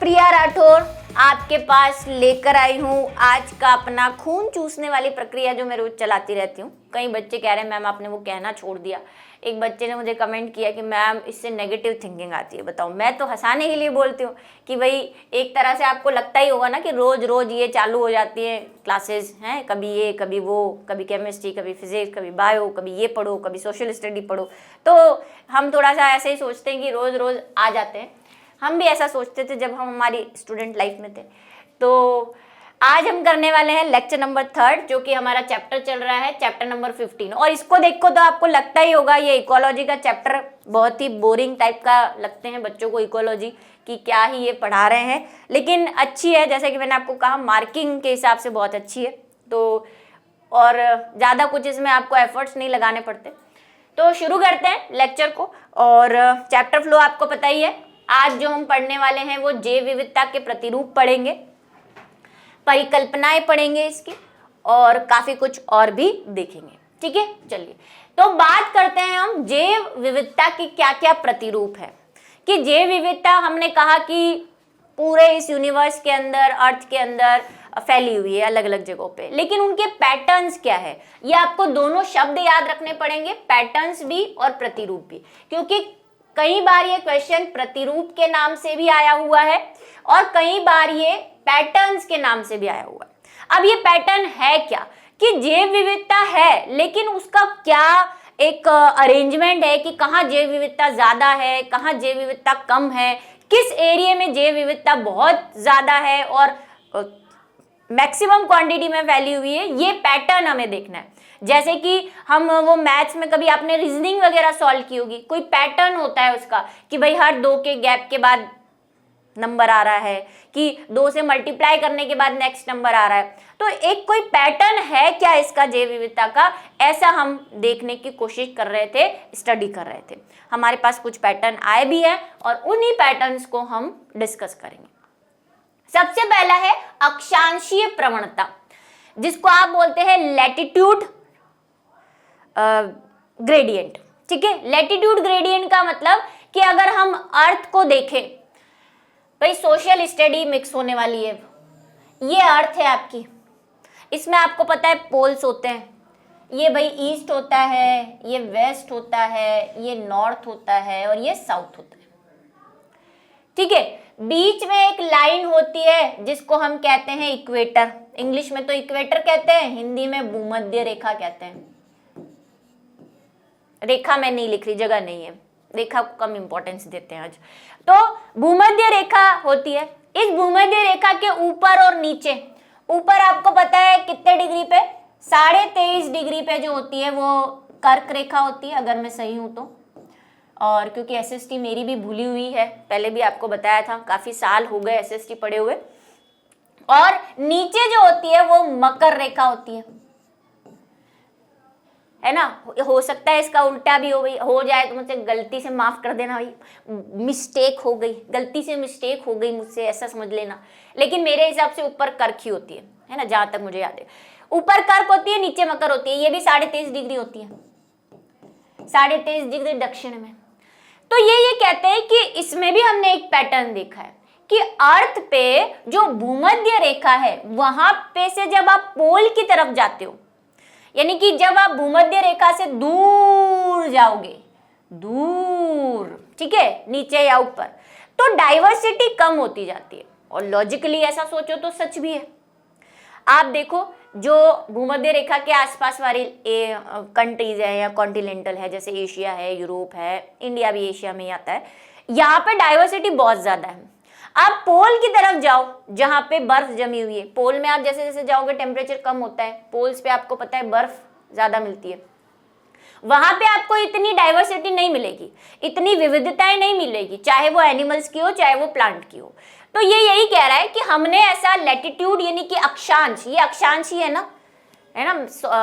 प्रिया राठौर आपके पास लेकर आई हूँ आज का अपना खून चूसने वाली प्रक्रिया जो मैं रोज चलाती रहती हूँ। कई बच्चे कह रहे हैं मैम आपने वो कहना छोड़ दिया। एक बच्चे ने मुझे कमेंट किया कि मैम इससे नेगेटिव थिंकिंग आती है। बताओ, मैं तो हंसाने के लिए बोलती हूँ कि भाई एक तरह से आपको लगता ही होगा ना कि रोज रोज ये चालू हो जाती है क्लासेस हैं, कभी ये कभी वो, कभी केमिस्ट्री, कभी फिजिक्स, कभी बायो, कभी ये पढ़ो, कभी सोशल स्टडी पढ़ो। तो हम थोड़ा सा ऐसे ही सोचते हैं कि रोज रोज आ जाते हैं। हम भी ऐसा सोचते थे जब हम हमारी स्टूडेंट लाइफ में थे। तो आज हम करने वाले हैं लेक्चर नंबर 3 जो कि हमारा चैप्टर चल रहा है, चैप्टर नंबर 15। और इसको देखो तो आपको लगता ही होगा ये इकोलॉजी का चैप्टर बहुत ही बोरिंग टाइप का लगते हैं बच्चों को, इकोलॉजी की क्या ही ये पढ़ा रहे हैं, लेकिन अच्छी है। जैसे कि मैंने आपको कहा मार्किंग के हिसाब से बहुत अच्छी है। तो और ज़्यादा कुछ इसमें आपको एफर्ट्स नहीं लगाने पड़ते। तो शुरू करते हैं लेक्चर को। और चैप्टर फ्लो आपको पता ही है। आज जो हम पढ़ने वाले हैं वो जैव विविधता के प्रतिरूप पढ़ेंगे, परिकल्पनाएं पढ़ेंगे इसकी, और काफी कुछ और भी देखेंगे। ठीक है, चलिए तो बात करते हैं हम जैव विविधता की क्या क्या प्रतिरूप है। कि जैव विविधता हमने कहा कि पूरे इस यूनिवर्स के अंदर, अर्थ के अंदर फैली हुई है अलग अलग जगहों पे, लेकिन उनके पैटर्न्स क्या है ये आपको दोनों शब्द याद रखने पड़ेंगे, पैटर्न्स भी और प्रतिरूप भी, क्योंकि कई बार ये क्वेश्चन प्रतिरूप के नाम से भी आया हुआ है और कई बार ये पैटर्न्स के नाम से भी आया हुआ है। अब ये पैटर्न है क्या कि जैव विविधता है, लेकिन उसका क्या एक अरेंजमेंट है कि कहाँ जैव विविधता ज्यादा है, कहाँ जैव विविधता कम है, किस एरिया में जैव विविधता बहुत ज्यादा है और मैक्सिमम क्वांटिटी में फैली हुई है, ये पैटर्न हमें देखना है। जैसे कि हम वो मैथ्स में कभी आपने रीजनिंग वगैरह सॉल्व की होगी, कोई पैटर्न होता है उसका कि भाई हर 2 के गैप के बाद नंबर आ रहा है, कि 2 से मल्टीप्लाई करने के बाद नेक्स्ट नंबर आ रहा है। तो एक कोई पैटर्न है क्या इसका जैव विविधता का, ऐसा हम देखने की कोशिश कर रहे थे, स्टडी कर रहे थे। हमारे पास कुछ पैटर्न आए भी हैं और उन्हीं पैटर्न्स को हम डिस्कस करेंगे। सबसे पहला है अक्षांशीय प्रवणता, जिसको आप बोलते हैं लैटिट्यूड ग्रेडियंट। ठीक है, लैटिट्यूड ग्रेडियंट का मतलब कि अगर हम अर्थ को देखें, भाई सोशल स्टडी मिक्स होने वाली है, ये अर्थ है आपकी, इसमें आपको पता है पोल्स होते हैं, ये भाई ईस्ट होता है, ये वेस्ट होता है, ये नॉर्थ होता है और ये साउथ होता है। ठीक है, बीच में एक लाइन होती है जिसको हम कहते हैं इक्वेटर। इंग्लिश में तो इक्वेटर कहते हैं, हिंदी में भूमध्य रेखा कहते हैं। रेखा में नहीं लिख रही, जगह नहीं है, रेखा को कम इंपॉर्टेंस देते हैं आज। तो भूमध्य रेखा होती है। इस भूमध्य रेखा के ऊपर और नीचे, ऊपर आपको पता है कितने डिग्री पे, 23.5 डिग्री पे जो होती है वो कर्क रेखा होती है, अगर मैं सही हूं तो। और क्योंकि एसएसटी मेरी भी भूली हुई है, पहले भी आपको बताया था, काफी साल हो गए एसएसटी पढ़े हुए। और नीचे जो होती है वो मकर रेखा होती है ना। हो सकता है इसका उल्टा भी हो जाए तो मुझसे गलती से माफ कर देना भाई, मिस्टेक हो गई, गलती से मिस्टेक हो गई मुझसे, ऐसा समझ लेना। लेकिन मेरे हिसाब से ऊपर कर्क ही होती है ना, जहां तक मुझे याद है। ऊपर कर्क होती है, नीचे मकर होती है, ये भी 23.5 डिग्री होती है, 23.5 डिग्री दक्षिण में। तो ये कहते हैं कि इसमें भी हमने एक पैटर्न देखा है कि अर्थ पे जो भूमध्य रेखा है वहां पे से जब आप पोल की तरफ जाते हो, यानी कि जब आप भूमध्य रेखा से दूर जाओगे, दूर, ठीक है, नीचे या ऊपर, तो डाइवर्सिटी कम होती जाती है। और लॉजिकली ऐसा सोचो तो सच भी है। आप देखो जो भूमध्य रेखा के आसपास वाली कंट्रीज है या कॉन्टिनेंटल है, जैसे एशिया है, यूरोप है, इंडिया भी एशिया में ही आता है, यहाँ पे डाइवर्सिटी बहुत ज्यादा है। आप पोल की तरफ जाओ जहां पे बर्फ जमी हुई है, पोल में आप जैसे जैसे जाओगे टेम्परेचर कम होता है, पोल्स पे आपको पता है बर्फ ज्यादा मिलती है, वहां पे आपको इतनी डाइवर्सिटी नहीं मिलेगी, इतनी विविधताएं नहीं मिलेगी, चाहे वो एनिमल्स की हो चाहे वो प्लांट की हो। तो ये यही कह रहा है कि हमने ऐसा लैटिट्यूड यानी कि अक्षांश, ये अक्षांश ही है ना,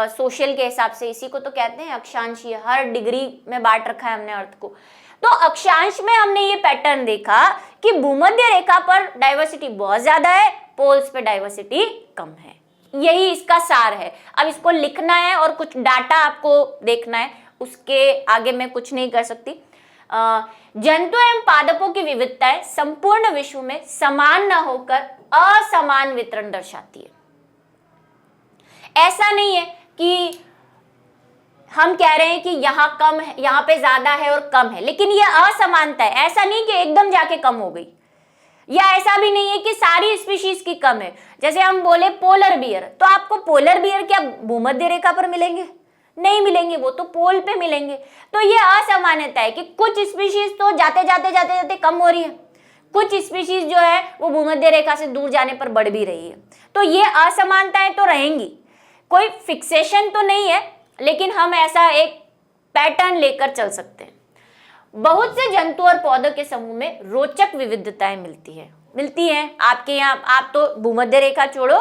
सोशल के हिसाब से इसी को तो कहते हैं अक्षांशीय, हर डिग्री में बांट रखा है हमने अर्थ को। तो अक्षांश में हमने ये पैटर्न देखा कि भूमध्य रेखा पर डाइवर्सिटी बहुत ज्यादा है, पोल्स पे डाइवर्सिटी कम है। यही इसका सार है। अब इसको लिखना है और कुछ डाटा आपको देखना है, उसके आगे मैं कुछ नहीं कर सकती। जंतु एवं पादपों की विविधताएं संपूर्ण विश्व में समान न होकर असमान वितरण दर्शाती है। ऐसा नहीं है कि हम कह रहे हैं कि यहाँ कम है, यहाँ पे ज्यादा है और कम है, लेकिन ये असमानता है। ऐसा नहीं कि एकदम जाके कम हो गई, या ऐसा भी नहीं है कि सारी स्पीशीज की कम है। जैसे हम बोले पोलर बियर, तो आपको पोलर बियर क्या भूमध्य रेखा पर मिलेंगे? नहीं मिलेंगे, वो तो पोल पे मिलेंगे। तो ये असमानता है कि कुछ स्पीशीज तो जाते जाते कम हो रही है, कुछ स्पीशीज जो है वो भूमध्य रेखा से दूर जाने पर बढ़ भी रही है। तो ये असमानताएं तो रहेंगी, कोई फिक्सेशन तो नहीं है, लेकिन हम ऐसा एक पैटर्न लेकर चल सकते हैं। बहुत से जंतु और पौधों के समूह में रोचक विविधताएं मिलती हैं। आपके यहाँ, आप तो भूमध्य रेखा छोड़ो,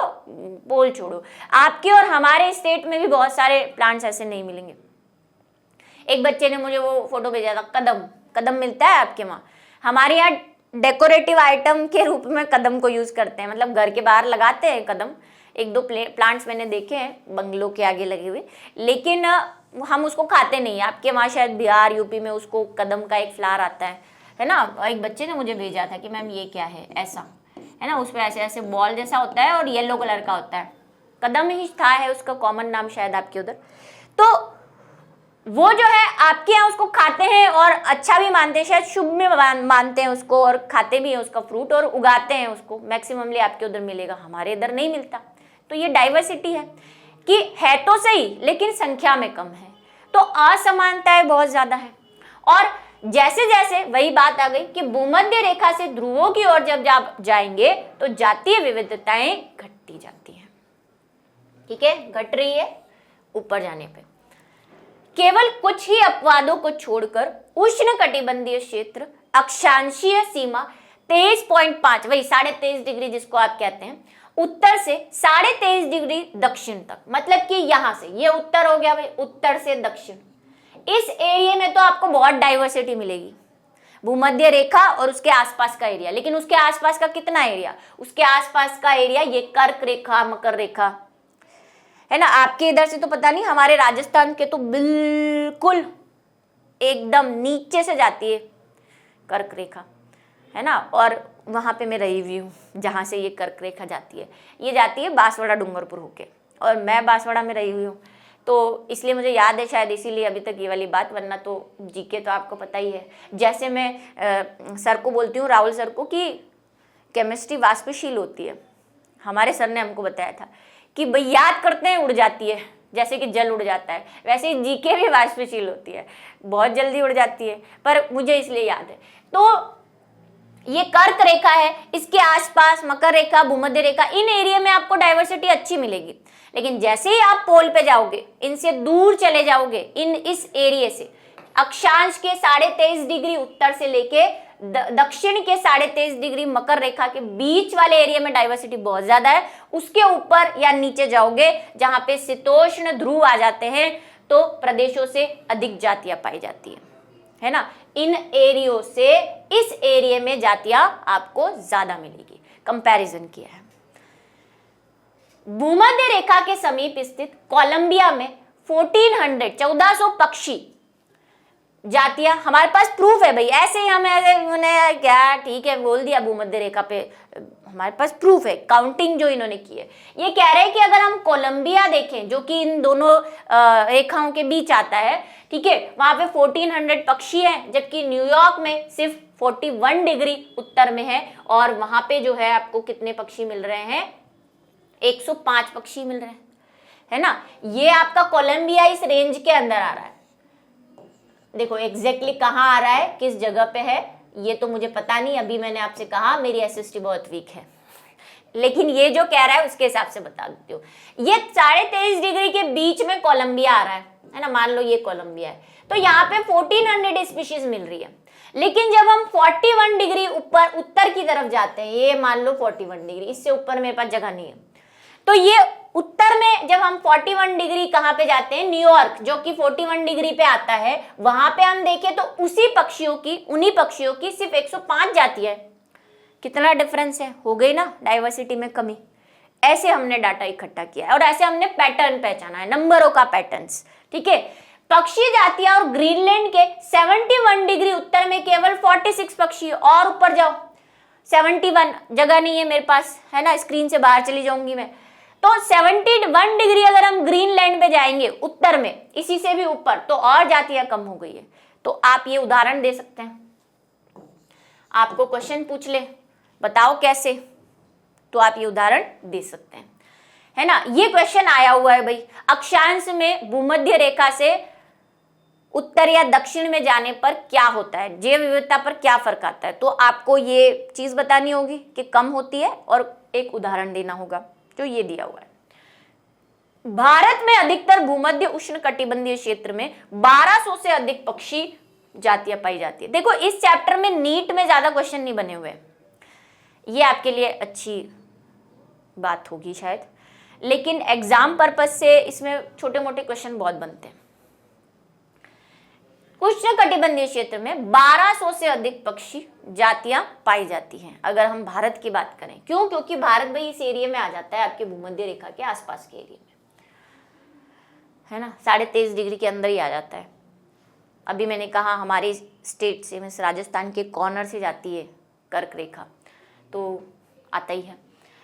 पोल छोड़ो, आपके और हमारे स्टेट में भी बहुत सारे प्लांट्स ऐसे नहीं मिलेंगे। एक बच्चे ने मुझे वो फोटो भेजा था, कदम मिलता है आपके वहाँ? हमारे यहाँ डेकोरेटिव आइटम के रूप में कदम को यूज करते हैं, मतलब घर के बाहर लगाते हैं कदम। एक दो प्लांट्स मैंने देखे हैं बंगलों के आगे लगे हुए, लेकिन हम उसको खाते नहीं। आपके वहाँ शायद बिहार, यूपी में उसको कदम का एक फ्लावर आता है ना। एक बच्चे ने मुझे भेजा था कि मैम ये क्या है, ऐसा है ना, उस पर ऐसे ऐसे बॉल जैसा होता है और येलो कलर का होता है। कदम ही था, है उसका कॉमन नाम शायद आपके उधर। तो वो जो है आपके यहाँ उसको खाते हैं और अच्छा भी मानते हैं, शायद शुभ में मानते हैं उसको, और खाते भी हैं उसका फ्रूट और उगाते हैं उसको। मैक्सिममली आपके उधर मिलेगा, हमारे इधर नहीं मिलता। तो ये डाइवर्सिटी है कि है तो सही लेकिन संख्या में कम है, तो असमानताएं बहुत ज्यादा है। और जैसे जैसे वही बात आ गई कि भूमध्य रेखा से ध्रुवों की ओर जब आप जाएंगे तो जातीय विविधताएं घटती जाती हैं। ठीक है, घट रही है ऊपर जाने पे। केवल कुछ ही अपवादों को छोड़कर उष्णकटिबंधीय क्षेत्र अक्षांशीय सीमा 23.5, वही 23.5 डिग्री जिसको आप कहते हैं, उत्तर से 23.5 डिग्री दक्षिण तक, मतलब कि यहां से ये उत्तर हो गया भाई, उत्तर से दक्षिण। इस एरिया में तो आपको बहुत डाइवर्सिटी मिलेगी, भूमध्य रेखा और उसके आसपास का एरिया। लेकिन उसके आसपास का कितना एरिया? उसके आसपास का एरिया ये कर्क रेखा, मकर रेखा है ना। आपके इधर से तो पता नहीं, हमारे राजस्थान के तो बिल्कुल एकदम नीचे से जाती है कर्क रेखा, है ना। और वहां पे मैं रही हुई हूँ जहाँ से ये कर्क रेखा जाती है, ये जाती है बांसवाड़ा डूंगरपुर होके, और मैं बांसवाड़ा में रही हुई हूँ, तो इसलिए मुझे याद है शायद, इसीलिए अभी तक ये वाली बात, वरना तो जीके तो आपको पता ही है। जैसे मैं सर को बोलती हूँ, राहुल सर को, कि केमिस्ट्री वाष्पशील होती है। हमारे सर ने हमको बताया था कि भाई याद करते हैं उड़ जाती है, जैसे कि जल उड़ जाता है, वैसे ही जीके भी वाष्पशील होती है, बहुत जल्दी उड़ जाती है, पर मुझे इसलिए याद है। तो ये कर्क रेखा है, इसके आसपास मकर रेखा, भूमध्य रेखा, इन एरिया में आपको डाइवर्सिटी अच्छी मिलेगी। लेकिन जैसे ही आप पोल पे जाओगे, इनसे दूर चले जाओगे, इस एरिया से, अक्षांश के 23.5 डिग्री उत्तर से लेके दक्षिण के 23.5 डिग्री मकर रेखा के बीच वाले एरिया में डाइवर्सिटी बहुत ज्यादा है। उसके ऊपर या नीचे जाओगे जहां पे शीतोष्ण ध्रुव आ जाते हैं, तो प्रदेशों से अधिक जातियां पाई जाती है ना। इन एरियो से इस एरिया में जातियां आपको ज्यादा मिलेगी, कंपैरिजन किया है। भूमध्य रेखा के समीप स्थित कोलंबिया में 1400 पक्षी जातियां, हमारे पास प्रूफ है भाई, ऐसे ही उन्होंने क्या ठीक है बोल दिया भूमध्य रेखा पे, हमारे पास प्रूफ है, काउंटिंग जो इन्होंने की है। ये कह रहे हैं कि अगर हम कोलंबिया देखें, जो कि इन दोनों रेखाओं के बीच आता है, ठीक है, वहां पे 1400 पक्षी हैं, जबकि न्यूयॉर्क में सिर्फ 41 डिग्री उत्तर में है, और वहां पे जो है आपको कितने पक्षी मिल रहे हैं? 105 पक्षी मिल रहे हैं, है ना। ये आपका कोलंबिया इस रेंज के अंदर आ रहा है। देखो एग्जैक्टली कहाँ आ रहा है, किस जगह पे है, ये तो मुझे पता नहीं। अभी मैंने आपसे कहा मेरी एसएसटी बहुत वीक है, लेकिन ये जो कह रहा है उसके हिसाब से बता देती हूँ। ये 23.5 डिग्री के बीच में कोलंबिया आ रहा है ना, मान लो ये कोलंबिया है, तो यहाँ पे 1400 स्पीशीज मिल रही है। लेकिन जब हम 41 डिग्री ऊपर उत्तर की तरफ जाते हैं, ये मान लो 41 डिग्री, इससे ऊपर मेरे पास जगह नहीं है, तो ये उत्तर में जब हम 41 डिग्री कहां पे जाते हैं, न्यूयॉर्क जो कि 41 डिग्री पे आता है, वहां पे हम देखें तो उन्हीं पक्षियों की सिर्फ 105 जाती है। कितना डिफरेंस है, हो गई ना डाइवर्सिटी में कमी। ऐसे हमने डाटा इकट्ठा किया है और ऐसे हमने पैटर्न पहचाना है, नंबरों का पैटर्न्स, ठीक है। पक्षी जातियां और ग्रीनलैंड के 71 डिग्री उत्तर में केवल 46 पक्षी। और ऊपर जाओ, 71 जगह नहीं है मेरे पास, है ना, स्क्रीन से बाहर चली जाऊंगी मैं। तो 71 डिग्री अगर हम ग्रीनलैंड पे जाएंगे उत्तर में, इसी से भी ऊपर, तो और जातियां कम हो गई है। तो आप ये उदाहरण दे सकते हैं, आपको क्वेश्चन पूछ ले बताओ कैसे, तो आप ये उदाहरण दे सकते हैं, है ना। ये क्वेश्चन आया हुआ है भाई, अक्षांश में भूमध्य रेखा से उत्तर या दक्षिण में जाने पर क्या होता है, जैव विविधता पर क्या फर्क आता है। तो आपको ये चीज बतानी होगी कि कम होती है, और एक उदाहरण देना होगा जो ये दिया हुआ है। भारत में अधिकतर भूमध्य उष्ण कटिबंधीय क्षेत्र में 1200 से अधिक पक्षी जातियां पाई जाती है। देखो इस चैप्टर में नीट में ज्यादा क्वेश्चन नहीं बने हुए, ये आपके लिए अच्छी बात होगी शायद, लेकिन एग्जाम पर्पज से इसमें छोटे मोटे क्वेश्चन बहुत बनते हैं। उष्ण कटिबंधीय क्षेत्र में 1200 से अधिक पक्षी जातियां पाई जाती हैं अगर हम भारत की बात करें। क्यों? क्योंकि भारत भाई इस एरिया में आ जाता है, आपके भूमध्य रेखा के आसपास के एरिया में, है ना, 23.5 डिग्री के अंदर ही आ जाता है। अभी मैंने कहा हमारे स्टेट से, मीन्स राजस्थान के कॉर्नर से जाती है कर्क रेखा, तो आता ही है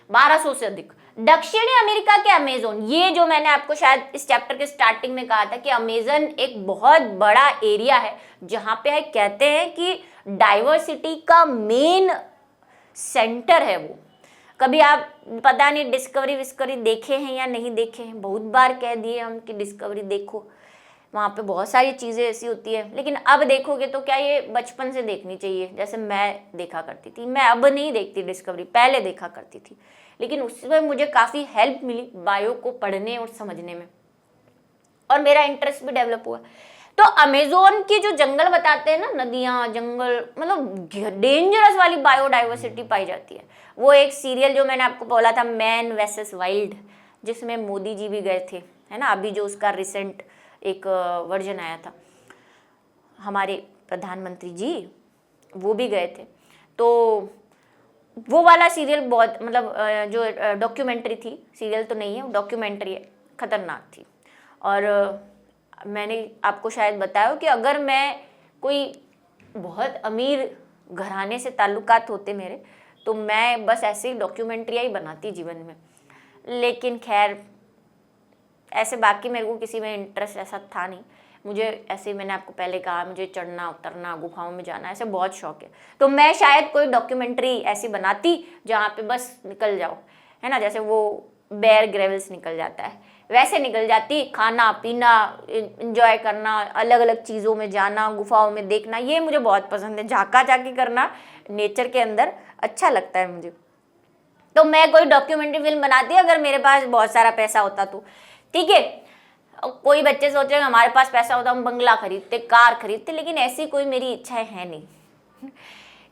1200 से अधिक। दक्षिणी अमेरिका के अमेजोन, ये जो मैंने आपको शायद इस चैप्टर के स्टार्टिंग में कहा था कि अमेजन एक बहुत बड़ा एरिया है जहां पे कहते हैं कि डाइवर्सिटी का मेन सेंटर है वो। कभी आप पता नहीं डिस्कवरी देखे हैं या नहीं देखे हैं, बहुत बार कह दिए हम कि डिस्कवरी देखो, वहाँ पे बहुत सारी चीज़ें ऐसी होती है, लेकिन अब देखोगे तो क्या ये बचपन से देखनी चाहिए, जैसे मैं देखा करती थी। मैं अब नहीं देखती डिस्कवरी, पहले देखा करती थी, लेकिन उसमें मुझे काफ़ी हेल्प मिली बायो को पढ़ने और समझने में, और मेरा इंटरेस्ट भी डेवलप हुआ। तो अमेजोन की जो जंगल बताते हैं ना, नदियाँ जंगल, मतलब डेंजरस वाली बायोडाइवर्सिटी पाई जाती है। वो एक सीरियल जो मैंने आपको बोला था, मैन वर्सेस वाइल्ड, जिसमें मोदी जी भी गए थे, है ना, अभी जो उसका रिसेंट एक वर्जन आया था, हमारे प्रधानमंत्री जी वो भी गए थे। तो वो वाला सीरियल बहुत, मतलब जो डॉक्यूमेंट्री थी, सीरियल तो नहीं है, वो डॉक्यूमेंट्री है, खतरनाक थी। और मैंने आपको शायद बताया कि अगर मैं कोई बहुत अमीर घराने से ताल्लुकात होते मेरे, तो मैं बस ऐसे ही डॉक्यूमेंट्रियाँ ही बनाती जीवन में। लेकिन खैर ऐसे बाकी मेरे को किसी में इंटरेस्ट ऐसा था नहीं। मुझे ऐसे, मैंने आपको पहले कहा, मुझे चढ़ना उतरना, गुफाओं में जाना, ऐसे बहुत शौक है। तो मैं शायद कोई डॉक्यूमेंट्री ऐसी बनाती जहाँ पे बस निकल जाओ, है ना, जैसे वो बेयर ग्रेवल्स निकल जाता है, वैसे निकल जाती। खाना पीना, इंजॉय करना, अलग अलग चीज़ों में जाना, गुफाओं में देखना, ये मुझे बहुत पसंद है। झाँका झाँकी करना नेचर के अंदर अच्छा लगता है मुझे। तो मैं कोई डॉक्यूमेंट्री फिल्म बनाती अगर मेरे पास बहुत सारा पैसा होता तो, ठीक है। कोई बच्चे सोच रहे हैं हमारे पास पैसा होता हम बंगला खरीदते, कार खरीदते, लेकिन ऐसी कोई मेरी इच्छाएं है नहीं।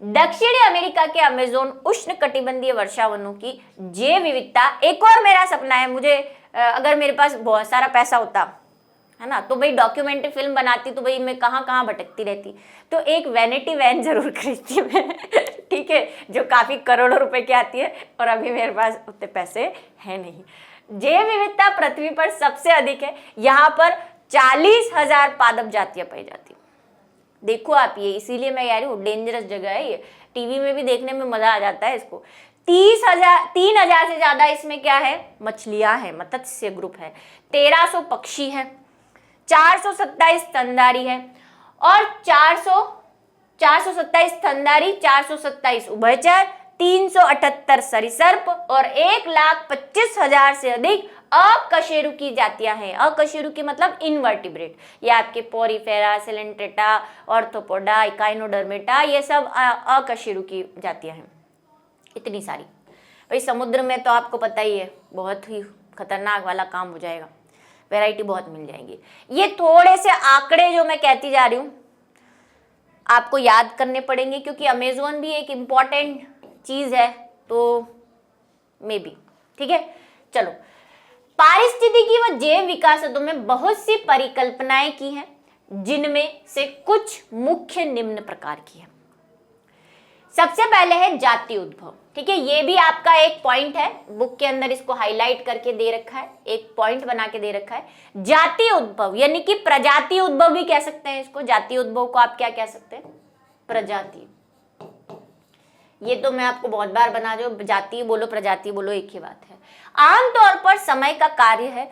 दक्षिणी अमेरिका के अमेजोन उष्ण कटिबंधीय वर्षा वनों की जैव विविधता, एक और मेरा सपना है, मुझे अगर मेरे पास बहुत सारा पैसा होता, है ना, तो भाई डॉक्यूमेंट्री फिल्म बनाती, तो भाई मैं कहाँ कहाँ भटकती रहती। तो एक वैनिटी वैन जरूर खरीदती मैं ठीक है, जो काफ़ी करोड़ों रुपए की आती है, और अभी मेरे पास उतने पैसे हैं नहीं। जैव विविधता पृथ्वी पर सबसे अधिक है, यहाँ पर 40,000 पादप जातियां पाई जाती। देखो आप, ये इसीलिए मैं कह रही हूँ डेंजरस जगह है ये, टीवी में भी देखने में मजा आ जाता है इसको। 3,000 से ज्यादा इसमें क्या है, मछलियां हैं, मत्स्य ग्रुप है, 1300 पक्षी है, 427 स्तनधारी है, और 427 स्तनधारी, 427 उभयचर, 378 सरीसृप और 1,25,000 से अधिक अकशेरुकी जातियां हैं। अकशेरुकी मतलब इनवर्टिब्रेट, ये आपके पोरीफेरा, सिलेंट्रेटा, ऑर्थोपोडा, इकाइनोडर्मेटा, ये सब अकशेरुकी जातियां हैं। इतनी सारी भाई, समुद्र में तो आपको पता ही है बहुत ही खतरनाक वाला काम हो जाएगा, वैरायटी बहुत मिल जाएंगी। ये थोड़े से आंकड़े जो मैं कहती जा रही हूँ आपको याद करने पड़ेंगे, क्योंकि अमेजोन भी एक इम्पॉर्टेंट चीज है, तो मे बी, ठीक है। चलो, पारिस्थितिकी व जैव विकासों में बहुत सी परिकल्पनाएं की हैं, जिनमें से कुछ मुख्य निम्न प्रकार की है। सबसे पहले है जाति उद्भव। ठीक है, ये भी आपका एक पॉइंट है, बुक के अंदर इसको हाईलाइट करके दे रखा है, एक पॉइंट बना के दे रखा है। जाति उद्भव यानी कि प्रजाति उद्भव भी कह सकते हैं इसको। जाति उद्भव को आप क्या कह सकते हैं? प्रजाति। ये तो मैं आपको बहुत बार बना जो जाति बोलो प्रजाति बोलो एक ही बात है। आमतौर पर समय का कार्य है।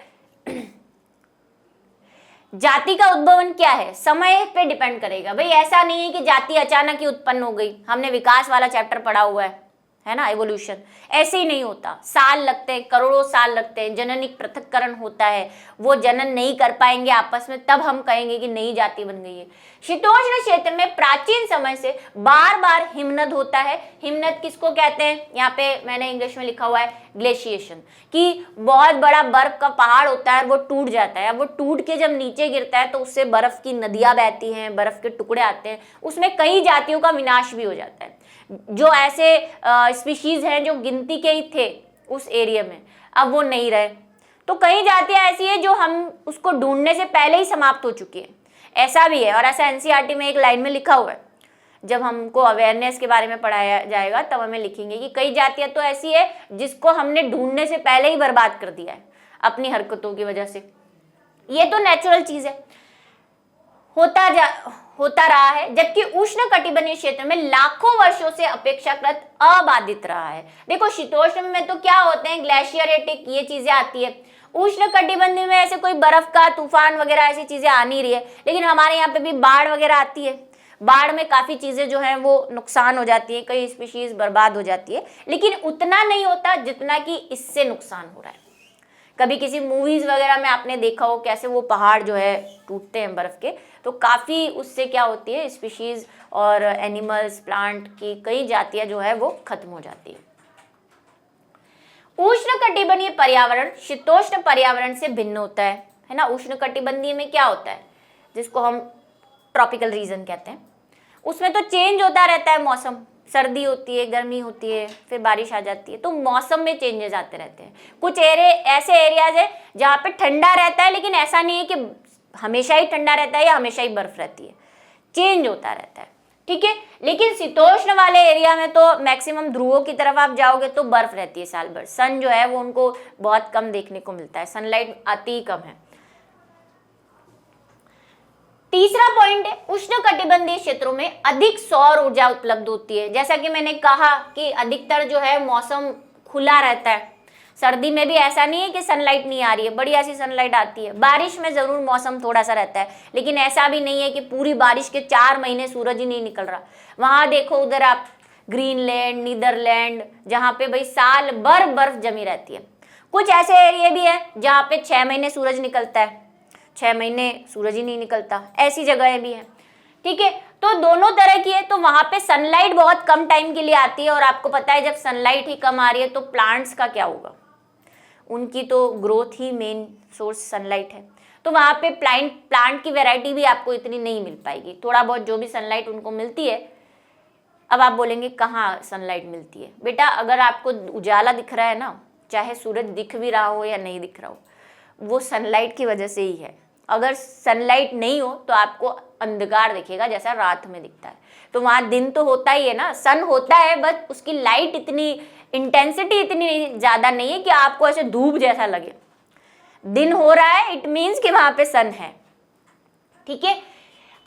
जाति का उद्भवन क्या है? समय पे डिपेंड करेगा। भाई ऐसा नहीं है कि जाति अचानक ही उत्पन्न हो गई। हमने विकास वाला चैप्टर पढ़ा हुआ है ना, एवोल्यूशन। ऐसे ही नहीं होता, साल लगते हैं, करोड़ों साल लगते हैं, जननिक पृथक्करण होता है, वो जनन नहीं कर पाएंगे आपस में, तब हम कहेंगे कि नई जाति बन गई है। शीतोष्ण क्षेत्र में प्राचीन समय से बार बार हिमनद होता है। हिमनद किसको कहते हैं? यहाँ पे मैंने इंग्लिश में लिखा हुआ है ग्लेशिएशन, कि बहुत बड़ा बर्फ का पहाड़ होता है, वो टूट जाता है। अब वो टूट के जब नीचे गिरता है तो उससे बर्फ की नदियां बहती हैं, बर्फ के टुकड़े आते हैं, उसमें कई जातियों का विनाश भी हो जाता है। जो ऐसे स्पीशीज हैं जो गिनती के ही थे उस एरिया में, अब वो नहीं रहे। तो कई जातियां ऐसी है जो हम उसको ढूंढने से पहले ही समाप्त हो चुकी है, ऐसा भी है। और ऐसा एनसीईआरटी में एक लाइन में लिखा हुआ है, जब हमको अवेयरनेस के बारे में पढ़ाया जाएगा तब हमें लिखेंगे कि कई जातियां तो ऐसी है जिसको हमने ढूंढने से पहले ही बर्बाद कर दिया है अपनी हरकतों की वजह से। ये तो नेचुरल चीज है, होता रहा है। जबकि उष्ण कटिबंधीय क्षेत्र में लाखों वर्षों से अपेक्षाकृत अबाधित रहा है। देखो शीतोष्ण में तो क्या होते हैं, ग्लेशियरेटिक ये चीजें आती है। उष्ण कटिबंधीय में ऐसे कोई बर्फ का तूफान वगैरह ऐसी चीजें आ नहीं रही है, लेकिन हमारे यहाँ पे भी बाढ़ वगैरह आती है। बाढ़ में काफी चीजें जो हैं वो नुकसान हो जाती है, कई स्पीशीज बर्बाद हो जाती है, लेकिन उतना नहीं होता जितना कि इससे नुकसान हो रहा है। कभी किसी मूवीज वगैरह में आपने देखा हो कैसे वो पहाड़ जो है टूटते हैं बर्फ के, तो काफी उससे क्या होती है, स्पीशीज और एनिमल्स, प्लांट की कई जातियां जो है वो खत्म हो जाती है। उष्ण कटिबंधीय पर्यावरण शीतोष्ण पर्यावरण से भिन्न होता है ना। उष्ण कटिबंधीय में क्या होता है, जिसको हम ट्रॉपिकल रीजन कहते हैं, उसमें तो चेंज होता रहता है मौसम, सर्दी होती है, गर्मी होती है, फिर बारिश आ जाती है, तो मौसम में चेंजेस आते रहते हैं। कुछ ऐसे एरियाज है जहाँ पे ठंडा रहता है, लेकिन ऐसा नहीं है कि हमेशा ही ठंडा रहता है या हमेशा ही बर्फ रहती है, चेंज होता रहता है। ठीक है, लेकिन शीतोष्ण वाले एरिया में तो मैक्सिमम ध्रुवों की तरफ आप जाओगे तो बर्फ रहती है साल भर। सन जो है वो उनको बहुत कम देखने को मिलता है, सनलाइट आती ही कम है। तीसरा पॉइंट है, उष्ण कटिबंधीय क्षेत्रों में अधिक सौर ऊर्जा उपलब्ध होती है। जैसा कि मैंने कहा कि अधिकतर जो है मौसम खुला रहता है। सर्दी में भी ऐसा नहीं है कि सनलाइट नहीं आ रही है, बढ़िया सी सनलाइट आती है। बारिश में जरूर मौसम थोड़ा सा रहता है, लेकिन ऐसा भी नहीं है कि पूरी बारिश के 4 महीने सूरज ही नहीं निकल रहा। वहां देखो उधर आप ग्रीनलैंड, नीदरलैंड, जहाँ पे भाई साल भर बर्फ जमी रहती है। कुछ ऐसे एरिया भी है जहाँ पे 6 महीने सूरज निकलता है, 6 महीने सूरज ही नहीं निकलता, ऐसी जगहें भी हैं। ठीक है, तो दोनों तरह की है। तो वहां पे सनलाइट बहुत कम टाइम के लिए आती है, और आपको पता है जब सनलाइट ही कम आ रही है तो प्लांट्स का क्या होगा, उनकी तो ग्रोथ ही मेन सोर्स सनलाइट है। तो वहां पे प्लांट की वैरायटी भी आपको इतनी नहीं मिल पाएगी। थोड़ा बहुत जो भी सनलाइट उनको मिलती है। अब आप बोलेंगे कहाँ सनलाइट मिलती है? बेटा अगर आपको उजाला दिख रहा है ना, चाहे सूरज दिख भी रहा हो या नहीं दिख रहा हो, वो सनलाइट की वजह से ही है। अगर सनलाइट नहीं हो तो आपको अंधकार दिखेगा जैसा रात में दिखता है। तो वहां दिन तो होता ही है ना, सन होता है, बट उसकी लाइट इतनी इंटेंसिटी इतनी ज्यादा नहीं है कि आपको ऐसे धूप जैसा लगे। दिन हो रहा है, इट मीन्स कि वहां पे सन है। ठीक है,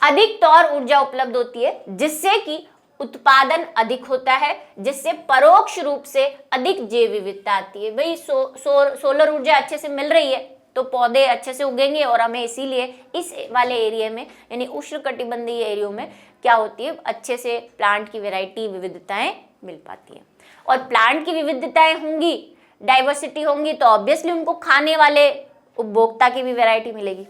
अधिक सौर ऊर्जा उपलब्ध होती है जिससे कि उत्पादन अधिक होता है, जिससे परोक्ष रूप से अधिक जैव विविधता आती है। भाई सोलर ऊर्जा अच्छे से मिल रही है तो पौधे अच्छे से उगेंगे, और हमें इसीलिए इस वाले एरिया में यानी उष्ण कटिबंधीय एरिया में क्या होती है, अच्छे से प्लांट की वैरायटी विविधताएं मिल पाती हैं। और प्लांट की विविधताएं होंगी, डाइवर्सिटी होंगी, तो ऑब्वियसली उनको खाने वाले उपभोक्ता की भी वैरायटी मिलेगी।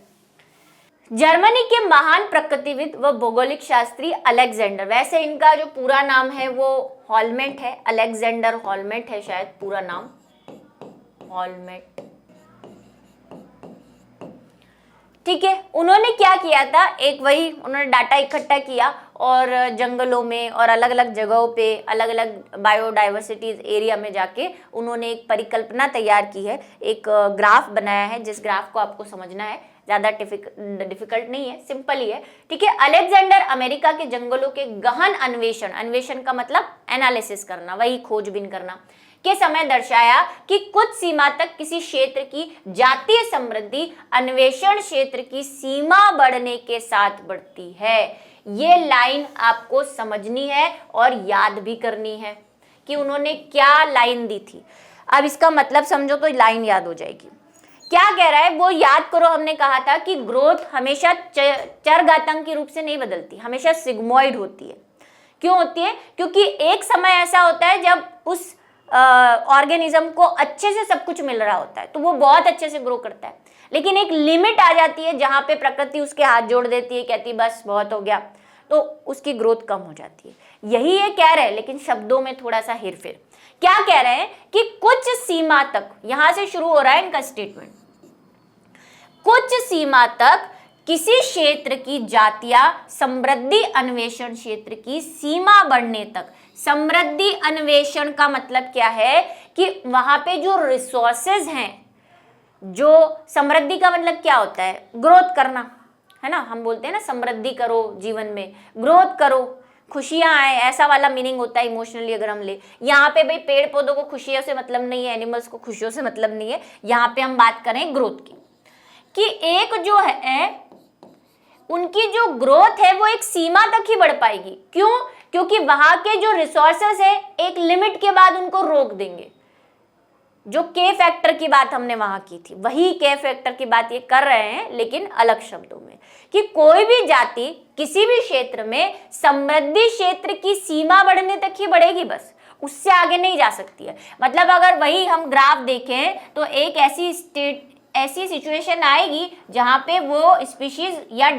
जर्मनी के महान प्रकृतिविद व भौगोलिक शास्त्री अलेक्जेंडर, वैसे इनका जो पूरा नाम है वो हॉलमेट है, अलेक्जेंडर हॉलमेट है शायद पूरा नाम, हॉलमेट। ठीक है, उन्होंने क्या किया था, एक वही उन्होंने डाटा इकट्ठा किया और जंगलों में और अलग अलग जगहों पे अलग अलग बायोडाइवर्सिटीज एरिया में जाके उन्होंने एक परिकल्पना तैयार की है, एक ग्राफ बनाया है, जिस ग्राफ को आपको समझना है। ज़्यादा डिफिकल्ट नहीं है, सिंपल ही है, ठीक है। अलेक्जेंडर अमेरिका के जंगलों के गहन अन्वेषण, अन्वेषण का मतलब एनालिसिस करना, वही खोजबीन करना, के समय दर्शाया कि कुछ सीमा तक किसी क्षेत्र की जातीय समृद्धि अन्वेषण क्षेत्र की सीमा बढ़ने के साथ बढ़ती है। ये लाइन आपको समझनी है और याद भी करनी है कि उन्होंने क्या लाइन दी थी। अब इसका मतलब समझो तो लाइन याद हो जाएगी। क्या कह रहा है वो याद करो। हमने कहा था कि ग्रोथ हमेशा चरघातांकी रूप से नहीं बदलती, हमेशा सिग्मोइड होती है। क्यों होती है? क्योंकि एक समय ऐसा होता है जब उस ऑर्गेनिज्म को अच्छे से सब कुछ मिल रहा होता है तो वो बहुत अच्छे से ग्रो करता है, लेकिन एक लिमिट आ जाती है जहां पे प्रकृति उसके हाथ जोड़ देती है, कहती है बस बहुत हो गया, तो उसकी ग्रोथ कम हो जाती है। यही ये कह रहे हैं, लेकिन शब्दों में थोड़ा सा हेरफेर। क्या कह रहे हैं कि कुछ सीमा तक, यहां से शुरू हो रहा है इनका स्टेटमेंट, कुछ सीमा तक किसी क्षेत्र की जातीय समृद्धि अन्वेषण क्षेत्र की सीमा बढ़ने तक। समृद्धि अन्वेषण का मतलब क्या है कि वहां पे जो रिसोर्सेज हैं, जो समृद्धि का मतलब क्या होता है? ग्रोथ करना, है ना। हम बोलते हैं ना समृद्धि करो, जीवन में ग्रोथ करो, खुशियां आए, ऐसा वाला मीनिंग होता है इमोशनली। अगर हम ले यहाँ पे भाई पेड़ पौधों को खुशियों से मतलब नहीं है, एनिमल्स को खुशियों से मतलब नहीं है, यहाँ पे हम बात करें ग्रोथ की, कि एक जो है उनकी जो ग्रोथ है वो एक सीमा तक ही बढ़ पाएगी। क्यों? क्योंकि वहां के जो रिसोर्सेस है एक लिमिट के बाद उनको रोक देंगे। जो के फैक्टर की बात हमने वहां की थी, वही के फैक्टर की बात ये कर रहे हैं, लेकिन अलग शब्दों में, कि कोई भी जाति किसी भी क्षेत्र में समृद्धि क्षेत्र की सीमा बढ़ने तक ही बढ़ेगी, बस उससे आगे नहीं जा सकती है। मतलब अगर वही हम ग्राफ देखें तो एक ऐसी सिचुएशन आएगी जहां पे वो स्पीशीज या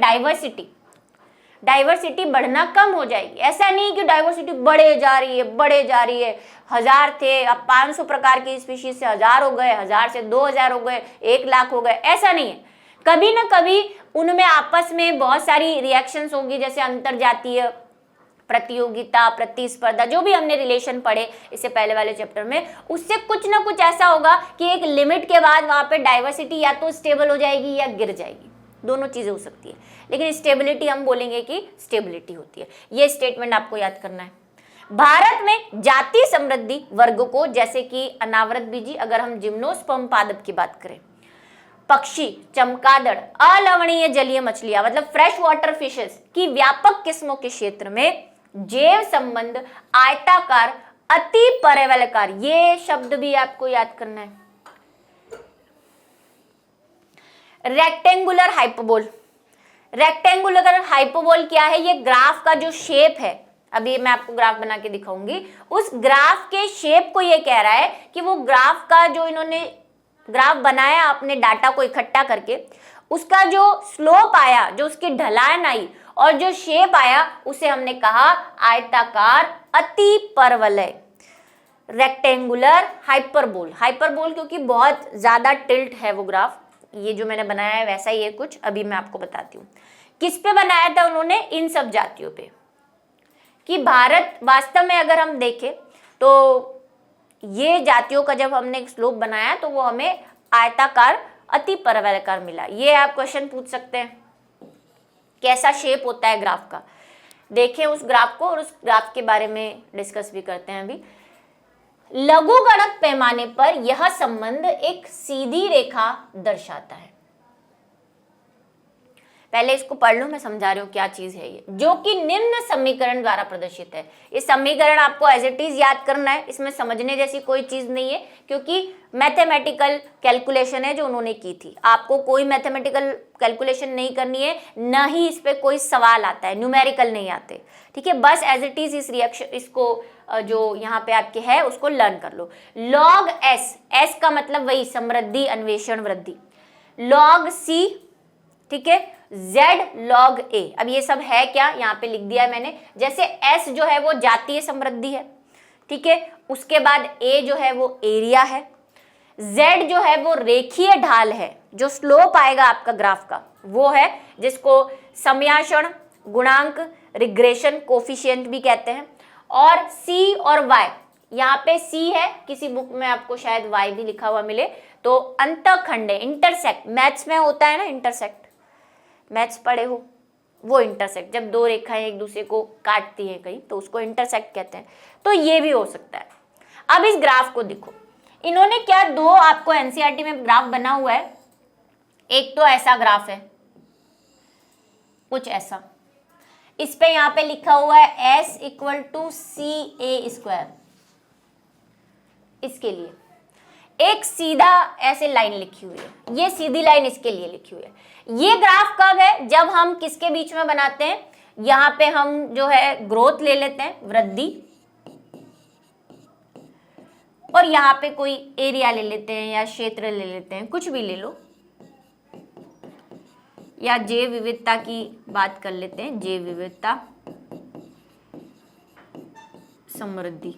डाइवर्सिटी बढ़ना कम हो जाएगी। ऐसा नहीं कि डाइवर्सिटी बढ़े जा रही है, 1000 थे अब 500 प्रकार की स्पीशीज से 1000 हो गए, 1000 से 2000 हो गए, 1 लाख हो गए, ऐसा नहीं है। कभी ना कभी उनमें आपस में बहुत सारी रिएक्शंस होगी, जैसे अंतरजातीय प्रतियोगिता, प्रतिस्पर्धा, जो भी हमने रिलेशन पढ़े इससे पहले वाले चैप्टर में, उससे कुछ ना कुछ ऐसा होगा कि एक लिमिट के बाद वहां पे डाइवर्सिटी या तो स्टेबल हो जाएगी या गिर जाएगी, दोनों चीजें हो सकती है। लेकिन स्टेबिलिटी हम बोलेंगे कि स्टेबिलिटी होती है। ये स्टेटमेंट आपको याद करना है। भारत में जातीय समृद्धि वर्ग को, जैसे कि अनावृत बीजी, अगर हम जिम्नोस्पर्म पादप की बात करें, पक्षी, चमगादड़, अलवणीय जलीय मछलियां मतलब फ्रेश वाटर फिशेस की व्यापक किस्मों के क्षेत्र में जैव संबंध आयताकार, अति परवलयकार, ये शब्द भी आपको याद करना है। रेक्टेंगुलर हाइपरबोल, रेक्टेंगुलर हाइपरबोल क्या है? ये ग्राफ का जो शेप है, अभी मैं आपको ग्राफ बना के दिखाऊंगी, उस ग्राफ के शेप को ये कह रहा है कि वो ग्राफ का जो इन्होंने ग्राफ बनाया अपने डाटा को इकट्ठा करके, उसका जो स्लोप आया, जो उसकी ढलान आई और जो शेप आया, उसे हमने कहा आयताकार अति परवलय, रेक्टेंगुलर हाइपरबोल। हाइपरबोल क्योंकि बहुत ज्यादा टिल्ट है वो ग्राफ, ये जो मैंने बनाया है वैसा ही है कुछ, अभी मैं आपको बताती हूँ। किस पे बनाया था उन्होंने? इन सब जातियों पे, कि भारत वास्तव में अगर हम देखें तो ये जातियों का जब हमने स्लोप बनाया तो वो हमें आयताकार अति परवलयकार मिला। ये आप क्वेश्चन पूछ सकते हैं, कैसा शेप होता है ग्राफ का। देखें उस ग्राफ को और उस ग्राफ के बारे में डिस्कस भी करते हैं अभी। लघुगणक पैमाने पर यह संबंध एक सीधी रेखा दर्शाता है। पहले इसको पढ़ लो, मैं समझा रही हूँ क्या चीज है ये, जो कि निम्न समीकरण द्वारा प्रदर्शित है। ये समीकरण आपको एज इट इज याद करना है, इसमें समझने जैसी कोई चीज नहीं है, क्योंकि मैथमेटिकल कैलकुलेशन है जो उन्होंने की थी। आपको कोई मैथमेटिकल कैलकुलेशन नहीं करनी है, न ही इस पे कोई सवाल आता है, न्यूमेरिकल नहीं आते, ठीक है। बस एज इट इज इस रिएक्शन, इसको जो यहाँ पे आपके है उसको लर्न कर लो। लॉग एस का मतलब वही समृद्धि, अन्वेषण, वृद्धि। लॉग सी, ठीक है, Z log A। अब ये सब है क्या, यहाँ पे लिख दिया है मैंने। जैसे S जो है वो जातीय समृद्धि है, ठीक है, उसके बाद A जो है वो एरिया है, Z जो है वो रेखीय ढाल है, जो स्लोप आएगा आपका ग्राफ का वो है, जिसको समयाक्षण गुणांक, रिग्रेशन कोफिशिएंट भी कहते हैं। और C और Y यहाँ पे सी है, किसी बुक में आपको शायद वाई भी लिखा हुआ मिले, तो अंतखंड है, इंटरसेक्ट, मैथ्स में होता है ना इंटरसेक्ट, मैथ्स पढ़े हो, वो इंटरसेक्ट, जब दो रेखाएं एक दूसरे को काटती हैं कहीं तो उसको इंटरसेक्ट कहते हैं। तो ये भी हो सकता है। अब इस ग्राफ को देखो, इन्होंने क्या दो आपको एनसीईआरटी में ग्राफ बना हुआ है, एक तो ऐसा ग्राफ है कुछ ऐसा, इस पे यहाँ पे लिखा हुआ है S equal to C A square, इसके लिए एक सीधा ऐसे लाइन लिखी हुई है, ये सीधी लाइन इसके लिए लिखी हुई है। ये ग्राफ कब है, जब हम किसके बीच में बनाते हैं, यहाँ पे हम जो है ग्रोथ ले लेते हैं, वृद्धि, और यहाँ पे कोई एरिया ले लेते हैं या क्षेत्र ले लेते हैं, कुछ भी ले लो, या जैव विविधता की बात कर लेते हैं, जैव विविधता, समृद्धि,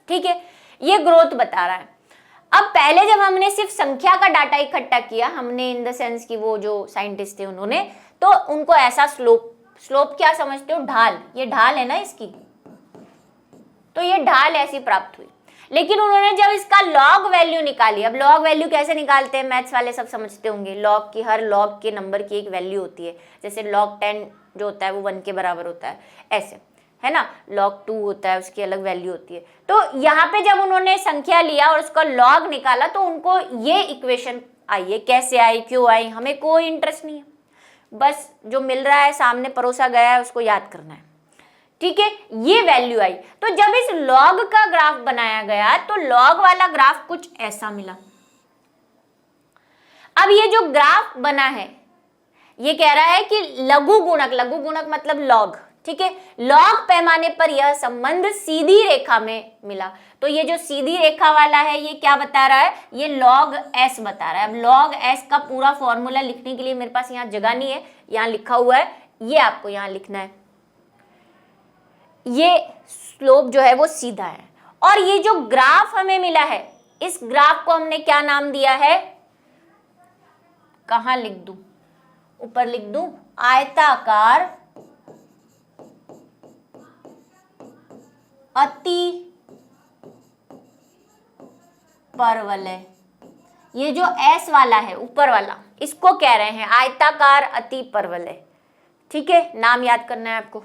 ठीक है, ये ग्रोथ बता रहा है। अब पहले जब हमने सिर्फ संख्या का डाटा इकट्ठा किया, हमने इन द सेंस कि वो जो साइंटिस्ट थे उन्होंने, तो उनको ऐसा स्लोप क्या समझते हो, ढाल, ये ढाल है ना इसकी, तो ये ढाल ऐसी प्राप्त हुई। लेकिन उन्होंने जब इसका लॉग वैल्यू निकाली, अब लॉग वैल्यू कैसे निकालते हैं, मैथ्स वाले सब समझते होंगे, लॉग की, हर लॉग के नंबर की एक वैल्यू होती है, जैसे log 10 जो होता है वो 1 के बराबर होता है, ऐसे है ना, log 2 होता है, उसकी अलग वैल्यू होती है। तो यहाँ पे जब उन्होंने संख्या लिया और उसका लॉग निकाला तो उनको ये इक्वेशन आई है, कैसे आई, क्यों आई, हमें कोई इंटरेस्ट नहीं है, बस जो मिल रहा है सामने परोसा गया है उसको याद करना है, ठीक है, ये वैल्यू आई। तो जब इस लॉग का ग्राफ बनाया गया तो लॉग वाला ग्राफ कुछ ऐसा मिला। अब ये जो ग्राफ बना है ये कह रहा है कि लघु गुणक मतलब लॉग, ठीक है, लॉग पैमाने पर यह संबंध सीधी रेखा में मिला। तो ये जो सीधी रेखा वाला है ये क्या बता रहा है, ये log s बता रहा है। अब log s का पूरा फॉर्मूला लिखने के लिए मेरे पास यहाँ जगह नहीं है, यहाँ लिखा हुआ है, ये आपको यहाँ लिखना है। ये स्लोप जो है वो सीधा है, और ये जो ग्राफ हमें मिला है, इस ग्राफ को हमने क्या नाम दिया है, कहाँ लिख दूं, ऊपर लिख दूं, आयताकार अति परवलय। ये जो S वाला है ऊपर वाला, इसको कह रहे हैं आयताकार अति परवलय, ठीक है, नाम याद करना है आपको,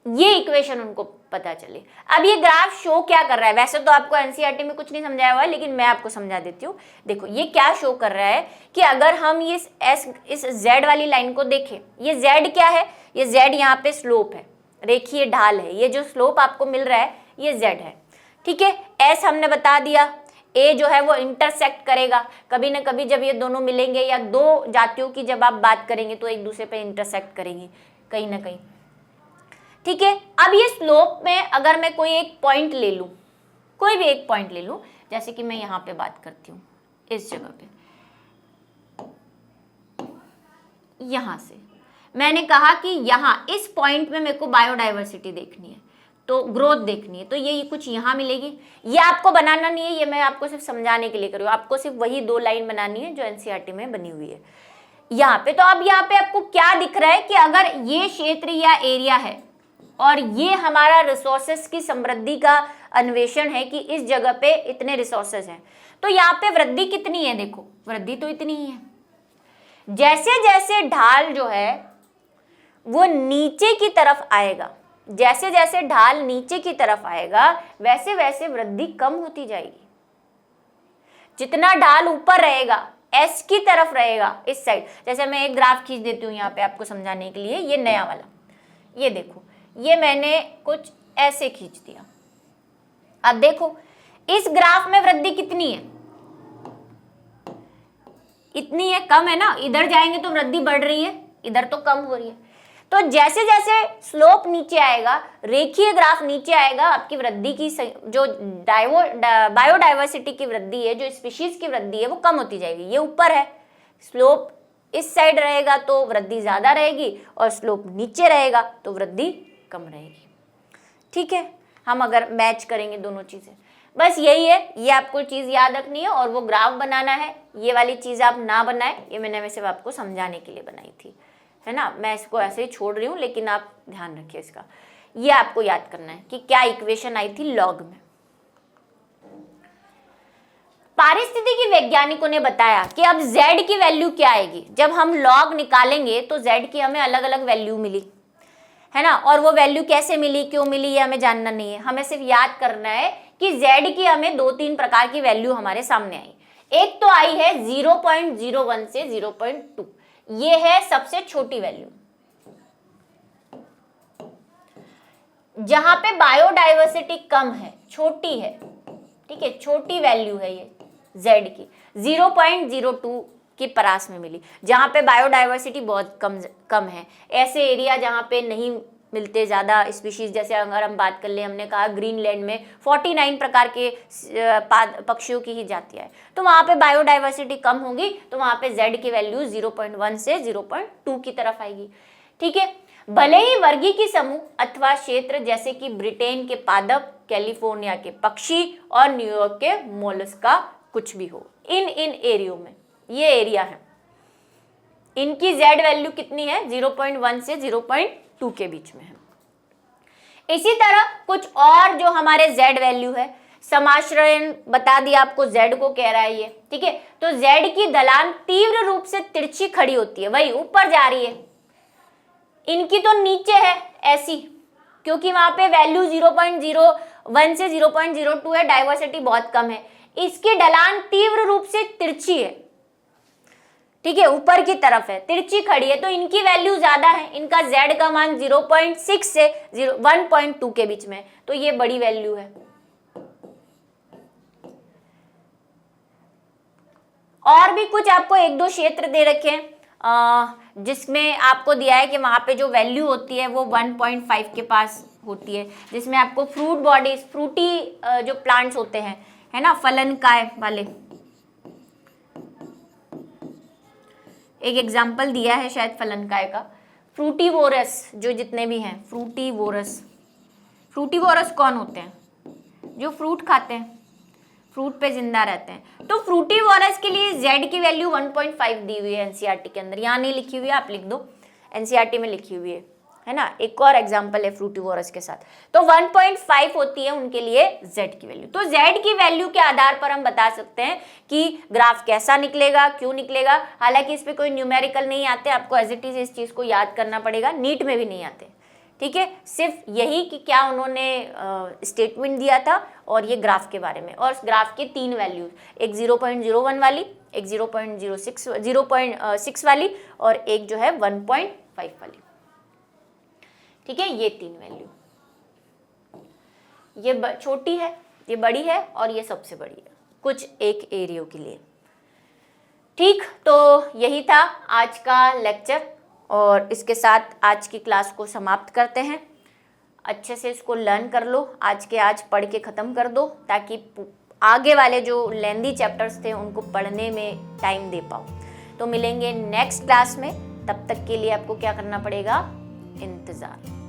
ये इक्वेशन उनको पता चले। अब ये ग्राफ शो क्या कर रहा है, वैसे तो आपको एनसीईआरटी में कुछ नहीं समझाया हुआ है, लेकिन मैं आपको समझा देती हूँ। देखो ये क्या शो कर रहा है कि अगर हम ये इस Z वाली लाइन को देखें, ये Z क्या है, ये Z यहाँ पे स्लोप है, रेखीय ढाल है, ये जो स्लोप आपको मिल रहा है ये Z है, ठीक है। S हमने बता दिया, A जो है वो इंटरसेक्ट करेगा, कभी ना कभी जब ये दोनों मिलेंगे या दो जातियों की जब आप बात करेंगे तो एक दूसरे पे इंटरसेक्ट करेंगी कहीं ना कहीं, ठीक है। अब ये स्लोप में अगर मैं कोई एक पॉइंट ले लूं, कोई भी एक पॉइंट ले लूं, जैसे कि मैं यहाँ पे बात करती हूँ इस जगह पे, यहाँ से मैंने कहा कि यहाँ इस पॉइंट में मेरे को बायोडाइवर्सिटी देखनी है, तो ग्रोथ देखनी है, तो ये कुछ यहाँ मिलेगी। ये आपको बनाना नहीं है, ये मैं आपको सिर्फ समझाने के लिए कर रही हूँ, आपको सिर्फ वही 2 लाइन बनानी है जो एनसीईआरटी में बनी हुई है यहाँ पे। तो अब यहाँ पे आपको क्या दिख रहा है कि अगर ये क्षेत्र या एरिया है और ये हमारा रिसोर्सेस की समृद्धि का अन्वेषण है कि इस जगह पे इतने रिसोर्सेस हैं, तो यहाँ पे वृद्धि कितनी है, देखो वृद्धि तो इतनी ही है। जैसे जैसे ढाल जो है वो नीचे की तरफ आएगा, जैसे जैसे ढाल नीचे की तरफ आएगा वैसे वैसे वृद्धि कम होती जाएगी। जितना ढाल ऊपर रहेगा, S की तरफ रहेगा, इस साइड, जैसे मैं एक ग्राफ खींच देती हूँ यहाँ पे आपको समझाने के लिए, ये नया वाला, ये देखो, ये मैंने कुछ ऐसे खींच दिया। अब देखो इस ग्राफ में वृद्धि कितनी है, इतनी है, कम है ना, इधर जाएंगे तो वृद्धि बढ़ रही है, इधर तो कम हो रही है। तो जैसे जैसे स्लोप नीचे आएगा, रेखीय ग्राफ नीचे आएगा, आपकी वृद्धि की जो बायोडाइवर्सिटी की वृद्धि है, जो स्पीशीज की वृद्धि है वो कम होती जाएगी। ये ऊपर है, स्लोप इस साइड रहेगा तो वृद्धि ज्यादा रहेगी, और स्लोप नीचे रहेगा तो वृद्धि कम रहेगी, ठीक है। हम अगर मैच करेंगे दोनों चीजें, बस यही है, ये आपको चीज याद रखनी है, और वो ग्राफ बनाना है। ये वाली चीज आप ना बनाए, ये मैंने सिर्फ आपको समझाने के लिए बनाई थी, है ना, मैं इसको ऐसे ही छोड़ रही हूँ, लेकिन आप ध्यान रखिए इसका, ये आपको याद करना है कि क्या इक्वेशन आई थी लॉग में। पारिस्थितिकी वैज्ञानिकों ने बताया कि अब z की वैल्यू क्या आएगी। जब हम लॉग निकालेंगे तो z की हमें अलग अलग वैल्यू मिली, है ना, और वो वैल्यू कैसे मिली, क्यों मिली, ये हमें जानना नहीं है, हमें सिर्फ याद करना है कि z की हमें 2-3 प्रकार की वैल्यू हमारे सामने आई। एक तो आई है 0.01 से 0.2, ये है सबसे छोटी वैल्यू, जहां पे बायोडाइवर्सिटी कम है, छोटी है, ठीक है, छोटी वैल्यू है ये z की, 0.02 की परास में मिली, जहां पे बायोडाइवर्सिटी बहुत कम है। ऐसे एरिया जहां पे नहीं मिलते ज़्यादा स्पीशीज, जैसे अगर हम बात कर ले, हमने कहा ग्रीनलैंड में 49 प्रकार के पक्षियों की ही जातियाँ है, तो वहाँ पे बायोडाइवर्सिटी कम होगी, तो वहाँ पे z की वैल्यू 0.1 से 0.2 की तरफ आएगी, ठीक है। भले ही वर्गीय समूह अथवा क्षेत्र जैसे कि ब्रिटेन के पादप, कैलिफोर्निया के पक्षी और न्यूयॉर्क के मोलस्का कुछ भी हो, इन एरियो में, ये एरिया है, इनकी z वैल्यू कितनी है, 0.1 से 0.2 के बीच में है। इसी तरह कुछ और जो हमारे z वैल्यू है, समाश्रयण बता दिया आपको, z को कह रहा है ये, ठीक है। तो z की ढलान तीव्र रूप से तिरछी खड़ी होती है, वही ऊपर जा रही है, इनकी तो नीचे है ऐसी, क्योंकि वहां पे वैल्यू 0.01 से 0.02 है, डाइवर्सिटी बहुत कम है, इसकी ढलान तीव्र रूप से तिरछी है, ठीक है, ऊपर की तरफ है, तिरछी खड़ी है, तो इनकी वैल्यू ज्यादा है, इनका z का मान 0.6 से 1.2 के बीच में, तो ये बड़ी वैल्यू है। और भी कुछ आपको 1-2 क्षेत्र दे रखे हैं, जिसमें आपको दिया है कि वहां पे जो वैल्यू होती है वो 1.5 के पास होती है, जिसमें आपको फ्रूट बॉडीज, फ्रूटी जो प्लांट्स होते हैं, है ना, फलनकाय वाले, एक एग्जाम्पल दिया है शायद फलनकाय का, फ्रूटीवोरस, जो जितने भी हैं फ्रूटीवोरस, फ्रूटीवोरस कौन होते हैं, जो फ्रूट खाते हैं, फ्रूट पे जिंदा रहते हैं। तो फ्रूटीवोरस के लिए z की वैल्यू 1.5 दी हुई है एनसीईआरटी के अंदर, यहाँ नहीं लिखी हुई है, आप लिख दो, एनसीईआरटी में लिखी हुई है ना। एक और एग्जांपल है फ्रूटीवोरस के साथ, तो 1.5 होती है उनके लिए z की वैल्यू। तो z की वैल्यू के आधार पर हम बता सकते हैं कि ग्राफ कैसा निकलेगा, क्यों निकलेगा। हालांकि इस पे कोई न्यूमेरिकल नहीं आते, आपको एज इट इज इस चीज को याद करना पड़ेगा, नीट में भी नहीं आते, ठीक है, सिर्फ यही कि क्या उन्होंने स्टेटमेंट दिया था और ये ग्राफ के बारे में, और ग्राफ के 3 वैल्यूज, एक 0.01 वाली, एक 0.6 वाली और एक जो है 1.5 वाली, ठीक है, ये 3 वैल्यू, ये छोटी है, ये बड़ी है और ये सबसे बड़ी है, कुछ एक एरियो के लिए, ठीक। तो यही था आज का लेक्चर, और इसके साथ आज की क्लास को समाप्त करते हैं। अच्छे से इसको लर्न कर लो, आज के आज पढ़ के ख़त्म कर दो, ताकि आगे वाले जो लेंदी चैप्टर्स थे उनको पढ़ने में टाइम दे पाओ। तो मिलेंगे नेक्स्ट क्लास में, तब तक के लिए आपको क्या करना पड़ेगा, इंतज़ार।